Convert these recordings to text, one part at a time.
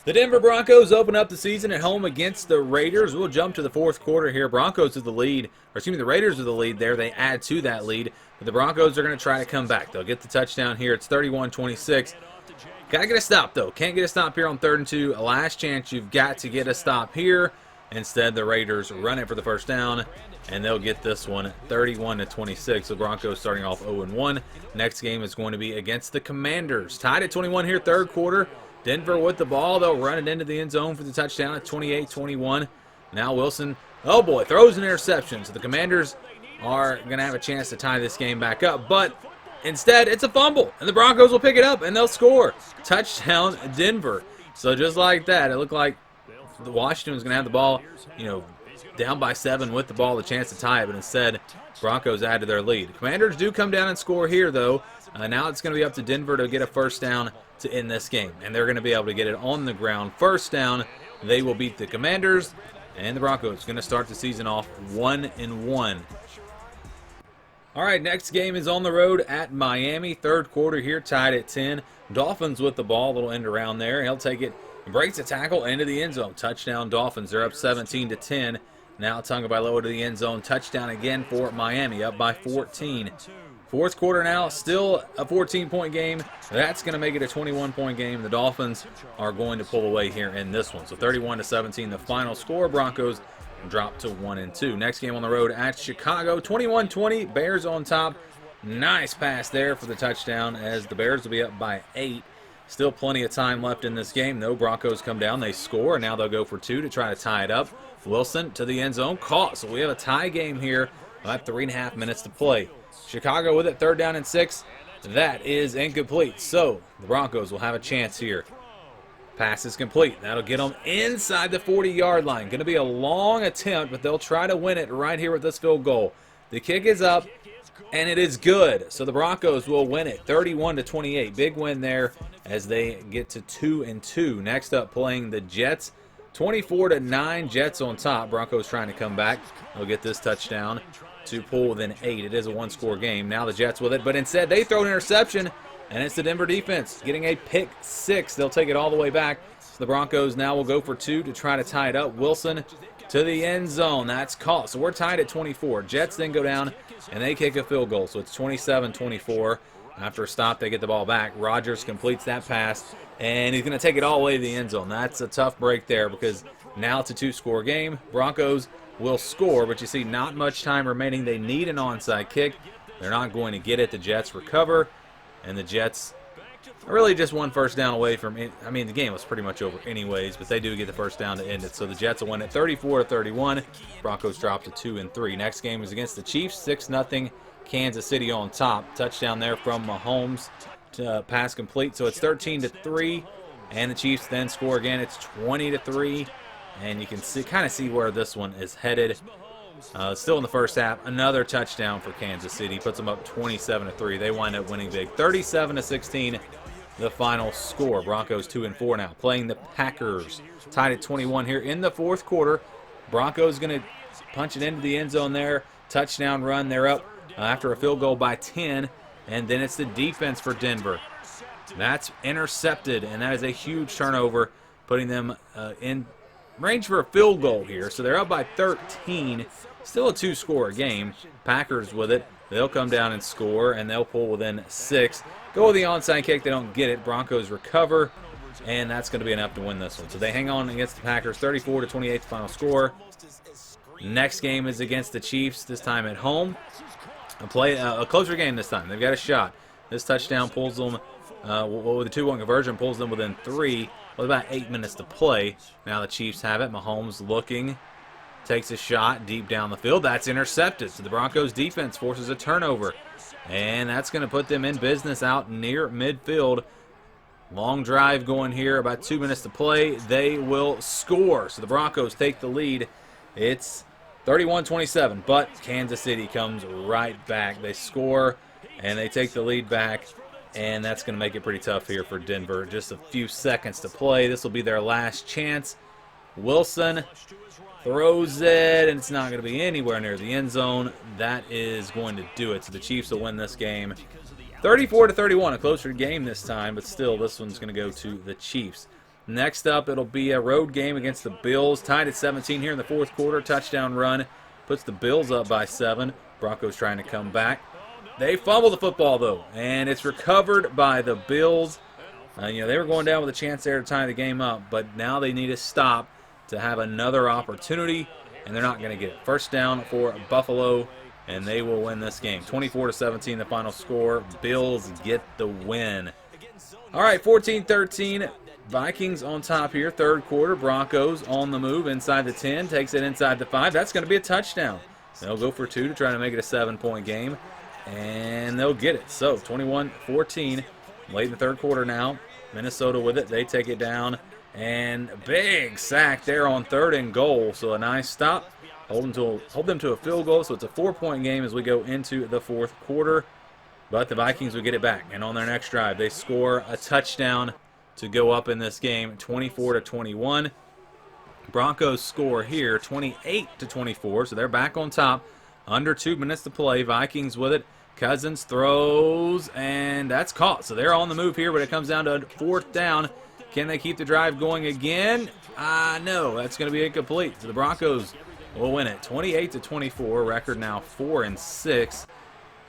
The Denver Broncos open up the season at home against the Raiders. We'll jump to the fourth quarter here. Broncos with the lead, or excuse me, the Raiders with the lead there. They add to that lead, but the Broncos are going to try to come back. They'll get the touchdown here. It's 31-26. Got to get a stop, though. Can't get a stop here on 3rd and 2. A last chance. You've got to get a stop here. Instead, the Raiders run it for the first down, and they'll get this one 31-26. The Broncos starting off 0-1. Next game is going to be against the Commanders. Tied at 21 here, 3rd quarter. Denver with the ball. They'll run it into the end zone for the touchdown at 28-21. Now Wilson, oh boy, throws an interception. So the Commanders are going to have a chance to tie this game back up. But instead, it's a fumble. And the Broncos will pick it up and they'll score. Touchdown, Denver. So just like that, it looked like Washington was going to have the ball, down by 7 with the ball, the chance to tie it. But instead, Broncos add to their lead. Commanders do come down and score here, though. Now it's going to be up to Denver to get a first down to end this game. And they're going to be able to get it on the ground. First down, they will beat the Commanders. And the Broncos going to start the season off 1-1. All right, next game is on the road at Miami. 3rd quarter here, tied at 10. Dolphins with the ball, little end around there. He'll take it, breaks a tackle into the end zone. Touchdown Dolphins. They're up 17-10. Now Tagovailoa to the end zone. Touchdown again for Miami, up by 14. 4th quarter now, still a 14-point game. That's going to make it a 21-point game. The Dolphins are going to pull away here in this one. So 31-17, the final score. Broncos drop to 1-2. Next game on the road at Chicago, 21-20. Bears on top. Nice pass there for the touchdown as the Bears will be up by 8. Still plenty of time left in this game. No, Broncos come down. They score, and now they'll go for 2 to try to tie it up. Wilson to the end zone. Caught. So we have a tie game here. About 3.5 minutes to play. Chicago with it, 3rd down and 6. That is incomplete. So the Broncos will have a chance here. Pass is complete. That'll get them inside the 40-yard line. Going to be a long attempt, but they'll try to win it right here with this field goal. The kick is up, and it is good. So the Broncos will win it 31-28. Big win there as they get to 2-2. Next up, playing the Jets. 24-9, Jets on top. Broncos trying to come back. They'll get this touchdown to pull within 8. It is a 1-score game. Now the Jets with it, but instead they throw an interception, and it's the Denver defense getting a pick 6. They'll take it all the way back. So the Broncos now will go for 2 to try to tie it up. Wilson to the end zone. That's caught. So we're tied at 24. Jets then go down, and they kick a field goal. So it's 27-24. After a stop, they get the ball back. Rodgers completes that pass, and he's going to take it all the way to the end zone. That's a tough break there because now it's a 2-score game. Broncos will score, but you see not much time remaining. They need an onside kick. They're not going to get it. The Jets recover, and the Jets are really just 1 first down away from it. I mean, the game was pretty much over anyways, but they do get the first down to end it. So the Jets will win it 34-31. Broncos drop to 2-3. Next game is against the Chiefs, 6-0. Kansas City on top. Touchdown there from Mahomes to pass complete. So it's 13-3, and the Chiefs then score again. It's 20-3. And you can kind of see where this one is headed. Still in the first half, another touchdown for Kansas City. Puts them up 27-3. They wind up winning big. 37-16, the final score. Broncos 2-4 now. Playing the Packers. Tied at 21 here in the 4th quarter. Broncos going to punch it into the end zone there. Touchdown run. They're up after a field goal by 10. And then it's the defense for Denver. That's intercepted, and that is a huge turnover, putting them in range for a field goal here. So they're up by 13. Still a 2-score game. Packers with it. They'll come down and score, and they'll pull within 6. Go with the onside kick. They don't get it. Broncos recover, and that's going to be enough to win this one. So they hang on against the Packers, 34-28, the final score. Next game is against the Chiefs, this time at home. A closer game this time. They've got a shot. This touchdown pulls them, with a 2-1 conversion, pulls them within 3. With about 8 minutes to play. Now the Chiefs have it. Mahomes looking. Takes a shot deep down the field. That's intercepted. So the Broncos defense forces a turnover. And that's going to put them in business out near midfield. Long drive going here. About 2 minutes to play. They will score. So the Broncos take the lead. It's 31-27. But Kansas City comes right back. They score and they take the lead back. And that's going to make it pretty tough here for Denver. Just a few seconds to play. This will be their last chance. Wilson throws it, and it's not going to be anywhere near the end zone. That is going to do it. So the Chiefs will win this game 34-31. A closer game this time, but still this one's going to go to the Chiefs. Next up, it'll be a road game against the Bills. Tied at 17 here in the fourth quarter. Touchdown run puts the Bills up by 7. Broncos trying to come back. They fumble the football, though, and it's recovered by the Bills. They were going down with a chance there to tie the game up, but now they need a stop to have another opportunity, and they're not going to get it. First down for Buffalo, and they will win this game. 24-17 the final score. Bills get the win. All right, 14-13. Vikings on top here. Third quarter. Broncos on the move inside the 10. Takes it inside the 5. That's going to be a touchdown. They'll go for 2 to try to make it a 7-point game, and they'll get it. So 21-14. Late in the third quarter now. Minnesota with it. They take it down. And big sack there on 3rd and goal. So a nice stop. Hold them to a field goal. So it's a 4-point game as we go into the fourth quarter. But the Vikings will get it back. And on their next drive, they score a touchdown to go up in this game, 24-21. Broncos score here, 28-24. So they're back on top. Under 2 minutes to play. Vikings with it. Cousins throws, and that's caught. So they're on the move here, but it comes down to 4th down. Can they keep the drive going again? No, that's going to be incomplete. So the Broncos will win it, 28-24. Record now 4-6.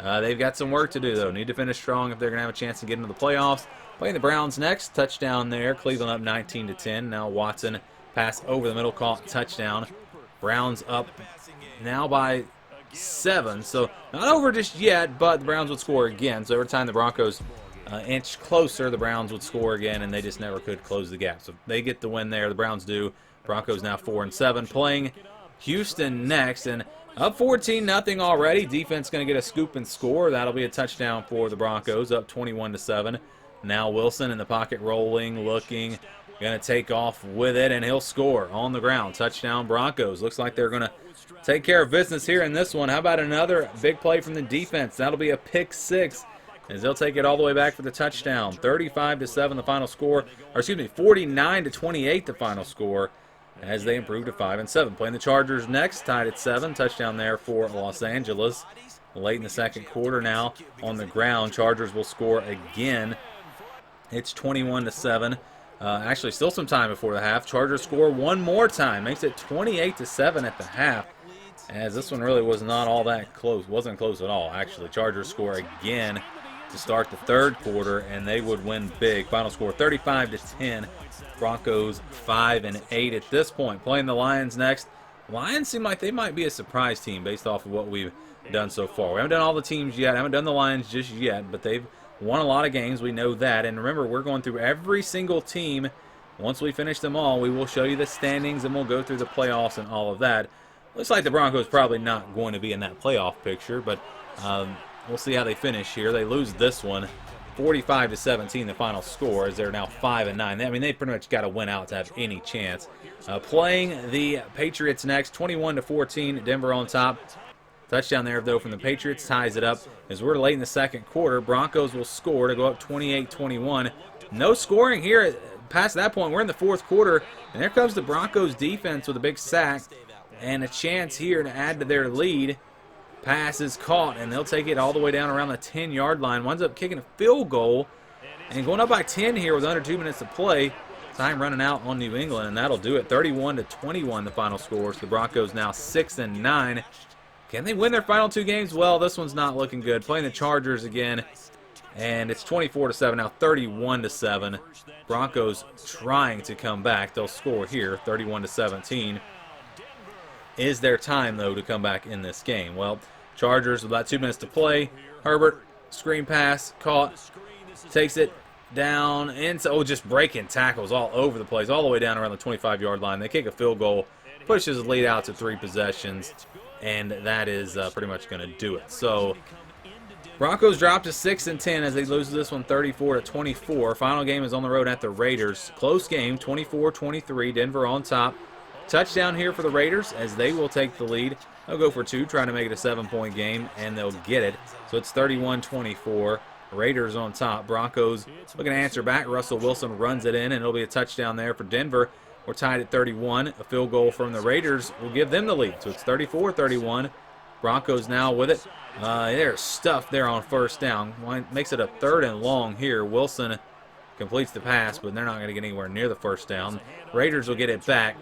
They've got some work to do, though. Need to finish strong if they're going to have a chance to get into the playoffs. Playing the Browns next. Touchdown there. Cleveland up 19-10. Now Watson pass over the middle, caught touchdown. Browns up now by 7, so not over just yet, but the Browns would score again. So every time the Broncos inch closer, the Browns would score again, and they just never could close the gap. So they get the win there. The Browns do. Broncos now 4-7. Playing Houston next, and up 14-0 already. Defense going to get a scoop and score. That'll be a touchdown for the Broncos, up 21-7. Now Wilson in the pocket, rolling, looking, going to take off with it, and he'll score on the ground. Touchdown Broncos. Looks like they're going to take care of business here in this one. How about another big play from the defense? That'll be a pick 6 as they'll take it all the way back for the touchdown. 35-7 the final score. Or excuse me, 49-28 the final score as they improve to 5-7. Playing the Chargers next, tied at 7. Touchdown there for Los Angeles. Late in the second quarter now on the ground. Chargers will score again. It's 21-7. Actually, still some time before the half. Chargers score one more time. Makes it 28-7 at the half. As this one really was not all that close. Wasn't close at all, actually. Chargers score again to start the third quarter, and they would win big. Final score 35-10. Broncos 5-8 at this point. Playing the Lions next. Lions seem like they might be a surprise team based off of what we've done so far. We haven't done all the teams yet. I haven't done the Lions just yet, but they've won a lot of games. We know that. And remember, we're going through every single team. Once we finish them all, we will show you the standings, and we'll go through the playoffs and all of that. Looks like the Broncos probably not going to be in that playoff picture, but we'll see how they finish here. They lose this one, 45-17 the final score, as they're now 5-9. I mean, they pretty much got to win out to have any chance. Playing the Patriots next, 21-14, Denver on top. Touchdown there, though, from the Patriots ties it up. As we're late in the second quarter, Broncos will score to go up 28-21. No scoring here past that point. We're in the fourth quarter, and there comes the Broncos defense with a big sack and a chance here to add to their lead. Pass is caught, and they'll take it all the way down around the 10-yard line. Winds up kicking a field goal and going up by 10 here with under 2 minutes to play. Time running out on New England, and that'll do it. 31-21 the final score. So the Broncos now 6-9. Can they win their final 2 games? Well, this one's not looking good. Playing the Chargers again, and it's 24-7 now, 31-7. Broncos trying to come back. They'll score here, 31-17. Is their time, though, to come back in this game? Well, Chargers with about 2 minutes to play. Herbert, screen pass, caught, takes it down, and so just breaking tackles all over the place, all the way down around the 25-yard line. They kick a field goal, pushes the lead out to 3 possessions. And that is pretty much going to do it. So Broncos drop to 6-10 as they lose this one 34-24. Final game is on the road at the Raiders. Close game, 24-23. Denver on top. Touchdown here for the Raiders as they will take the lead. They'll go for 2, trying to make it a 7-point game, and they'll get it. So it's 31-24. Raiders on top. Broncos looking to answer back. Russell Wilson runs it in, and it'll be a touchdown there for Denver. We're tied at 31. A field goal from the Raiders will give them the lead. So it's 34-31. Broncos now with it. There's stuff there on first down. Makes it a 3rd and long here. Wilson completes the pass, but they're not going to get anywhere near the first down. Raiders will get it back,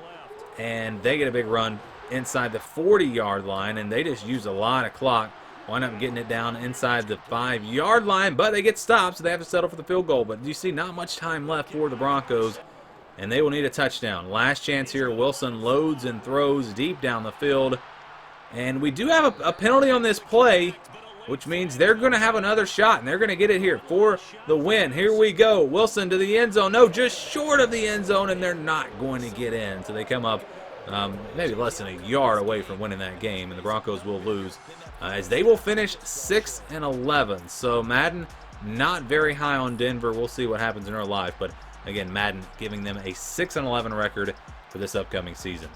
and they get a big run inside the 40-yard line, and they just use a lot of clock. Wind up getting it down inside the 5-yard line, but they get stopped, so they have to settle for the field goal. But you see, not much time left for the Broncos, and they will need a touchdown. Last chance here. Wilson loads and throws deep down the field. And we do have a penalty on this play, which means they're going to have another shot, and they're going to get it here for the win. Here we go. Wilson to the end zone. No, just short of the end zone, and they're not going to get in. So they come up maybe less than a yard away from winning that game, and the Broncos will lose as they will finish 6-11. So Madden not very high on Denver. We'll see what happens in real life, but again, Madden giving them a 6-11 record for this upcoming season.